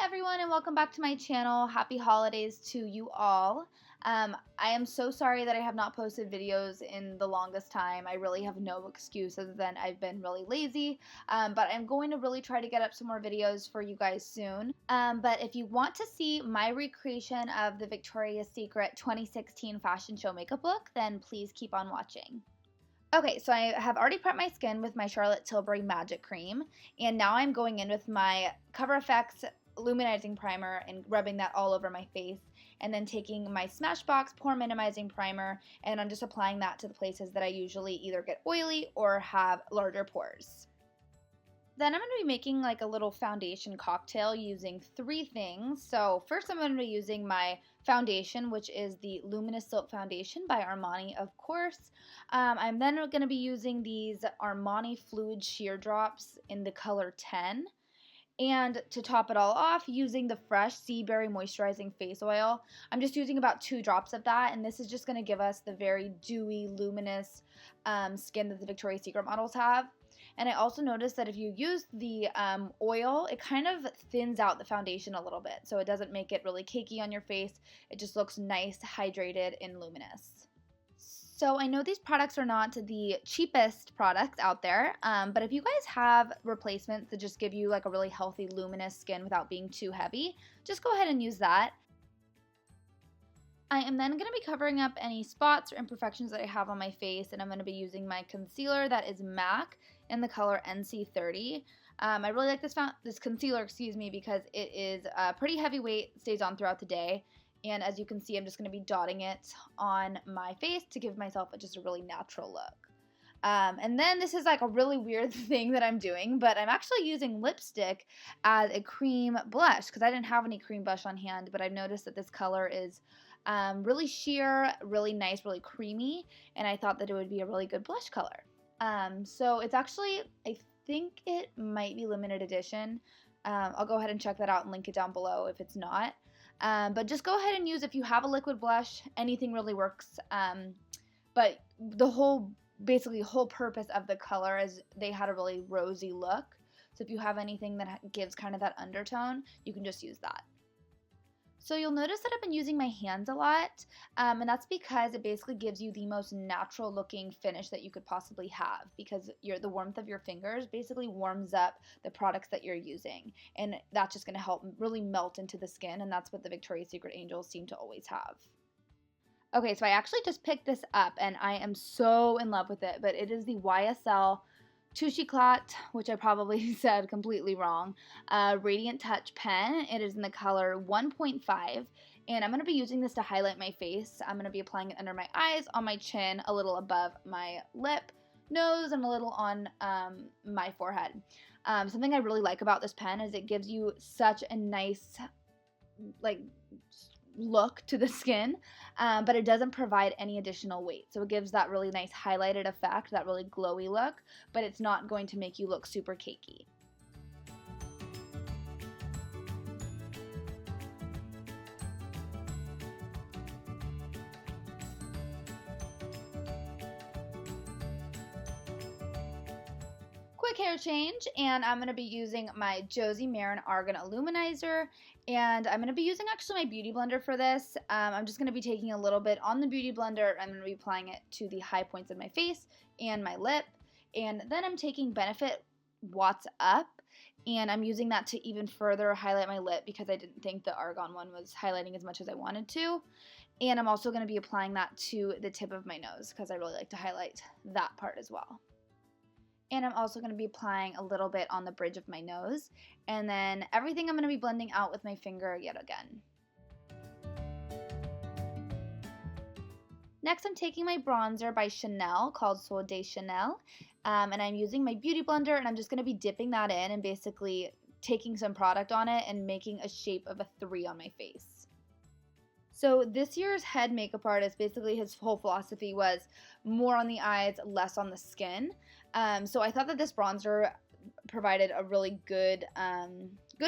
everyone, and welcome back to my channel. Happy holidays to you all. I am so sorry that I have not posted videos in the longest time. I really have no excuse other than I've been really lazy, but I'm going to really try to get up some more videos for you guys soon. But if you want to see my recreation of the Victoria's Secret 2016 fashion show makeup look, then please keep on watching. Okay, so I have already prepped my skin with my Charlotte Tilbury Magic Cream, and now I'm going in with my Cover FX Luminizing Primer and rubbing that all over my face, and then taking my Smashbox Pore Minimizing Primer, and I'm just applying that to the places that I usually either get oily or have larger pores. Then I'm going to be making like a little foundation cocktail using three things. So first I'm going to be using my foundation, which is the Luminous Silk Foundation by Armani, of course. I'm then going to be using these Armani Fluid Sheer Drops in the color 10. And to top it all off, using the Fresh Sea Berry Moisturizing Face Oil. I'm just using about 2 drops of that, and this is just going to give us the very dewy, luminous skin that the Victoria's Secret models have. And I also noticed that if you use the oil, it kind of thins out the foundation a little bit, so it doesn't make it really cakey on your face. It just looks nice, hydrated, and luminous. So I know these products are not the cheapest products out there, but if you guys have replacements that just give you like a really healthy, luminous skin without being too heavy, just go ahead and use that. I am then going to be covering up any spots or imperfections that I have on my face, and I'm going to be using my concealer that is MAC in the color NC30. I really like this concealer, because it is pretty heavyweight, stays on throughout the day, and as you can see, I'm just going to be dotting it on my face to give myself just a really natural look. And then this is like a really weird thing that I'm doing, but I'm actually using lipstick as a cream blush because I didn't have any cream blush on hand, but I've noticed that this color is really sheer, really nice, really creamy, and I thought that it would be a really good blush color. So it's actually, I think it might be limited edition. I'll go ahead and check that out and link it down below if it's not. But just go ahead and use, if you have a liquid blush, anything really works. But the basically whole purpose of the color is they had a really rosy look. So if you have anything that gives kind of that undertone, you can just use that. So you'll notice that I've been using my hands a lot, and that's because it basically gives you the most natural looking finish that you could possibly have, because the warmth of your fingers basically warms up the products that you're using, and that's just going to help really melt into the skin, and that's what the Victoria's Secret Angels seem to always have. Okay, so I actually just picked this up, and I am so in love with it, but it is the YSL Touche Éclat, which I probably said completely wrong, Radiant Touch pen. It is in the color 1.5, and I'm going to be using this to highlight my face. I'm going to be applying it under my eyes, on my chin, a little above my lip, nose, and a little on my forehead. Something I really like about this pen is it gives you such a nice, like, look to the skin, but it doesn't provide any additional weight, so it gives that really nice highlighted effect, that really glowy look, but it's not going to make you look super cakey. Quick hair change, and I'm going to be using my Josie Maran Argan Illuminizer, and I'm going to be using actually my Beauty Blender for this. I'm just going to be taking a little bit on the Beauty Blender. I'm going to be applying it to the high points of my face and my lip, and then I'm taking Benefit Watts Up, and I'm using that to even further highlight my lip because I didn't think the Argan one was highlighting as much as I wanted to. And I'm also going to be applying that to the tip of my nose because I really like to highlight that part as well. And I'm also going to be applying a little bit on the bridge of my nose. And then everything I'm going to be blending out with my finger yet again. Next, I'm taking my bronzer by Chanel called Sol de Chanel. And I'm using my Beauty Blender, and I'm just going to be dipping that in and basically taking some product on it and making a shape of a 3 on my face. So this year's head makeup artist, basically his whole philosophy was more on the eyes, less on the skin. So I thought that this bronzer provided a really good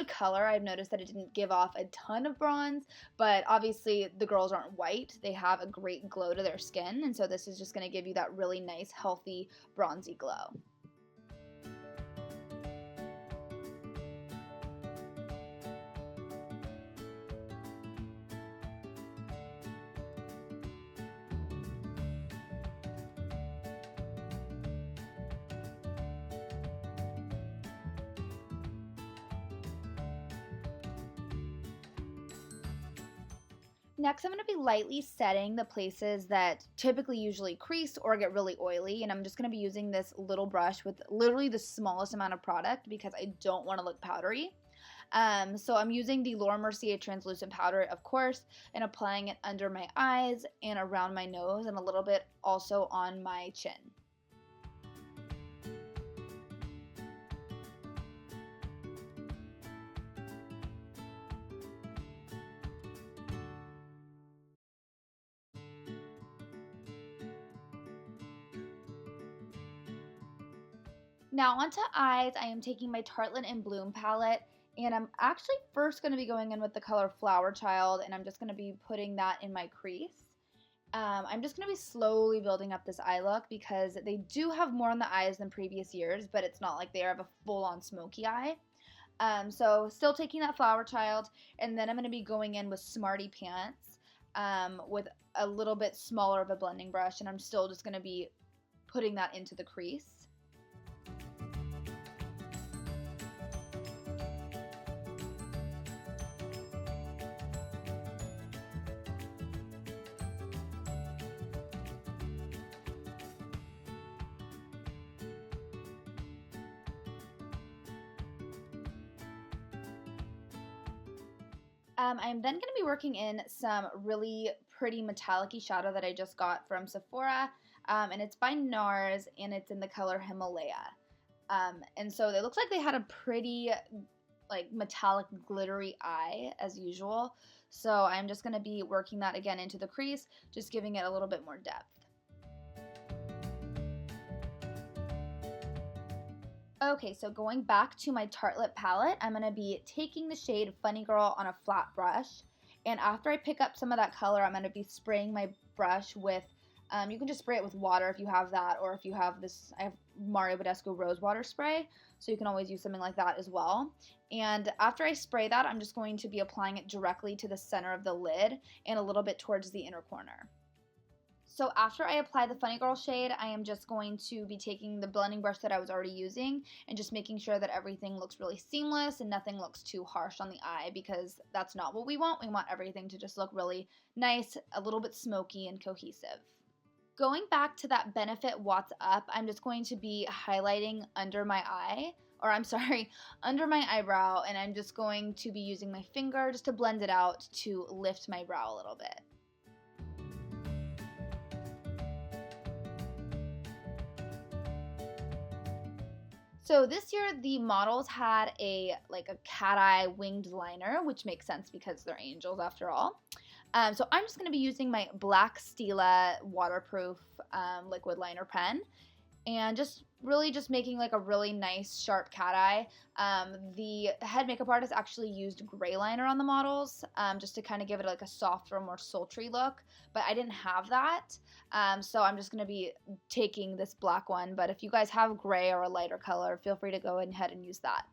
color. I've noticed that it didn't give off a ton of bronze, but obviously the girls aren't white. They have a great glow to their skin, and so this is just going to give you that really nice, healthy, bronzy glow. Next, I'm going to be lightly setting the places that typically usually crease or get really oily, and I'm just going to be using this little brush with literally the smallest amount of product because I don't want to look powdery. So I'm using the Laura Mercier translucent powder, of course, and applying it under my eyes and around my nose and a little bit also on my chin. Now onto eyes, I am taking my Tartelette in Bloom palette, and I'm actually first going to be going in with the color Flower Child, and I'm just going to be putting that in my crease. I'm just going to be slowly building up this eye look because they do have more on the eyes than previous years, but it's not like they have a full-on smoky eye. So still taking that Flower Child, and then I'm going to be going in with Smarty Pants with a little bit smaller of a blending brush, and I'm still just going to be putting that into the crease. I'm then going to be working in some really pretty metallic-y shadow that I just got from Sephora, and it's by NARS, and it's in the color Himalaya. And so it looks like they had a pretty like metallic glittery eye as usual, so I'm just going to be working that again into the crease, just giving it a little bit more depth. Okay, so going back to my Tartelette palette, I'm going to be taking the shade Funny Girl on a flat brush, and after I pick up some of that color, I'm going to be spraying my brush with, you can just spray it with water if you have that, or if you have this, I have Mario Badescu Rose Water Spray, so you can always use something like that as well. And after I spray that, I'm just going to be applying it directly to the center of the lid and a little bit towards the inner corner. So after I apply the Funny Girl shade, I am just going to be taking the blending brush that I was already using and just making sure that everything looks really seamless and nothing looks too harsh on the eye, because that's not what we want. We want everything to just look really nice, a little bit smoky and cohesive. Going back to that Benefit Watts Up, I'm just going to be highlighting under my eye, or I'm sorry, under my eyebrow, and I'm just going to be using my finger just to blend it out to lift my brow a little bit. So this year the models had a cat eye winged liner, which makes sense because they're angels after all. So I'm just going to be using my black Stila waterproof liquid liner pen, and just really just making like a really nice sharp cat eye. The head makeup artist actually used gray liner on the models just to kind of give it like a softer, more sultry look, but I didn't have that, so I'm just going to be taking this black one, but if you guys have gray or a lighter color, feel free to go ahead and use that.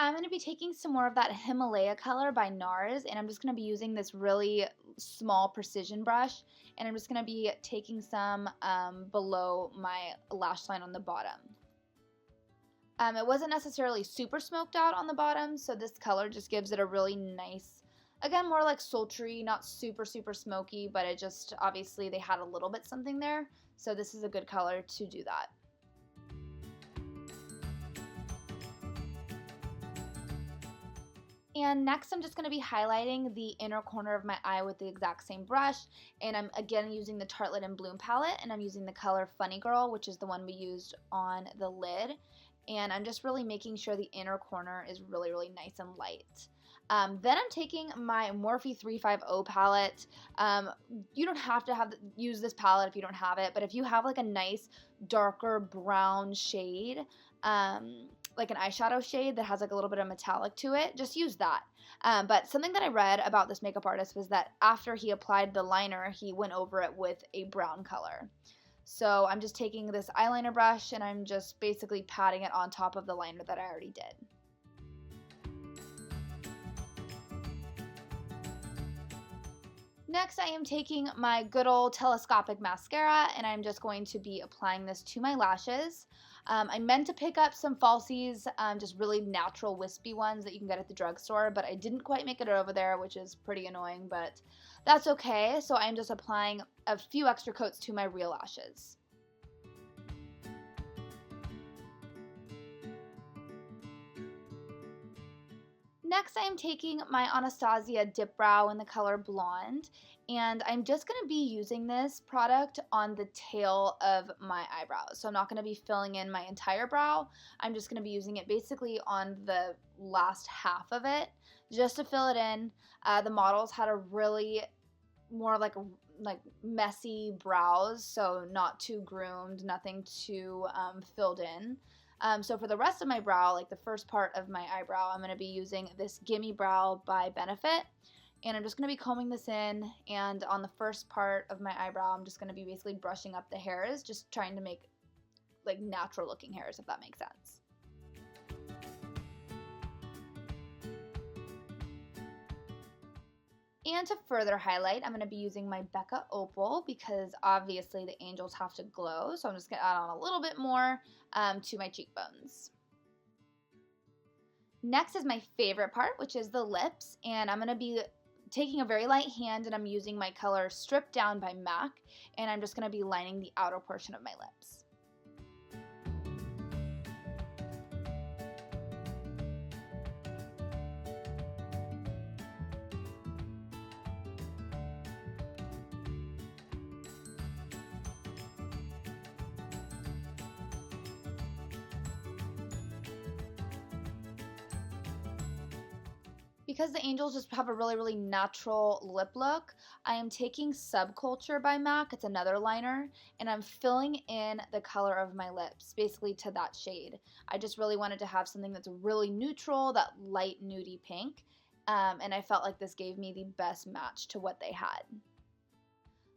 I'm going to be taking some more of that Himalaya color by NARS, and I'm just going to be using this really small precision brush, and I'm just going to be taking some below my lash line on the bottom. It wasn't necessarily super smoked out on the bottom, so this color just gives it a really nice, again, more like sultry, not super smoky, but it just, obviously they had a little bit something there, so this is a good color to do that. And next I'm just going to be highlighting the inner corner of my eye with the exact same brush, and I'm again using the Tartelette and Bloom palette, and I'm using the color Funny Girl, which is the one we used on the lid, and I'm just really making sure the inner corner is really, really nice and light. Then I'm taking my Morphe 350 palette. You don't have to use this palette if you don't have it, but if you have like a nice darker brown shade, like an eyeshadow shade that has like a little bit of metallic to it, just use that. But something that I read about this makeup artist was that after he applied the liner, he went over it with a brown color. So I'm just taking this eyeliner brush and I'm just basically patting it on top of the liner that I already did. Next, I am taking my good old telescopic mascara and I'm just going to be applying this to my lashes. I meant to pick up some falsies, just really natural wispy ones that you can get at the drugstore, but I didn't quite make it over there, which is pretty annoying, but that's okay. So I'm just applying a few extra coats to my real lashes. Next, I am taking my Anastasia Dip Brow in the color Blonde, and I'm just going to be using this product on the tail of my eyebrows. So I'm not going to be filling in my entire brow. I'm just going to be using it basically on the last half of it, just to fill it in. The models had a really more like messy brows, so not too groomed, nothing too filled in. So for the rest of my brow, like the first part of my eyebrow, I'm going to be using this Gimme Brow by Benefit. And I'm just going to be combing this in, and on the first part of my eyebrow, I'm just going to be basically brushing up the hairs, just trying to make like natural looking hairs, if that makes sense. And to further highlight, I'm going to be using my Becca Opal because obviously the angels have to glow. So I'm just going to add on a little bit more to my cheekbones. Next is my favorite part, which is the lips. And I'm going to be taking a very light hand and I'm using my color Stripped Down by MAC. And I'm just going to be lining the outer portion of my lips. Because the angels just have a really, really natural lip look, I am taking Subculture by MAC, it's another liner, and I'm filling in the color of my lips, basically to that shade. I just really wanted to have something that's really neutral, that light nudie pink, and I felt like this gave me the best match to what they had.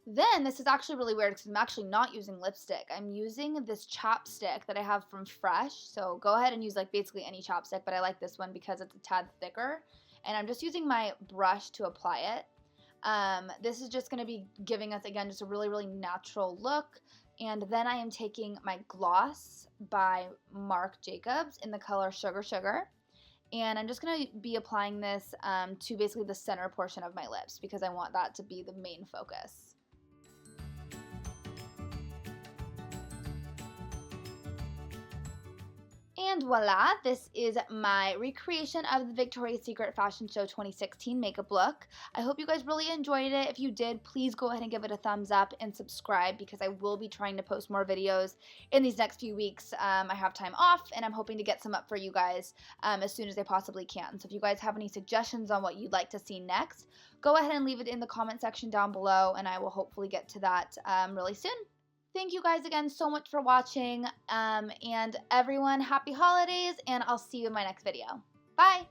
Then, this is actually really weird because I'm actually not using lipstick. I'm using this chapstick that I have from Fresh, so go ahead and use like basically any chapstick, but I like this one because it's a tad thicker. And I'm just using my brush to apply it. This is just going to be giving us, again, just a really, really natural look. And then I am taking my gloss by Marc Jacobs in the color Sugar Sugar. And I'm just going to be applying this to basically the center portion of my lips because I want that to be the main focus. And voila, this is my recreation of the Victoria's Secret Fashion Show 2016 makeup look. I hope you guys really enjoyed it. If you did, please go ahead and give it a thumbs up and subscribe because I will be trying to post more videos in these next few weeks. I have time off and I'm hoping to get some up for you guys as soon as I possibly can. So if you guys have any suggestions on what you'd like to see next, go ahead and leave it in the comment section down below and I will hopefully get to that really soon. Thank you guys again so much for watching, and everyone, happy holidays, and I'll see you in my next video. Bye!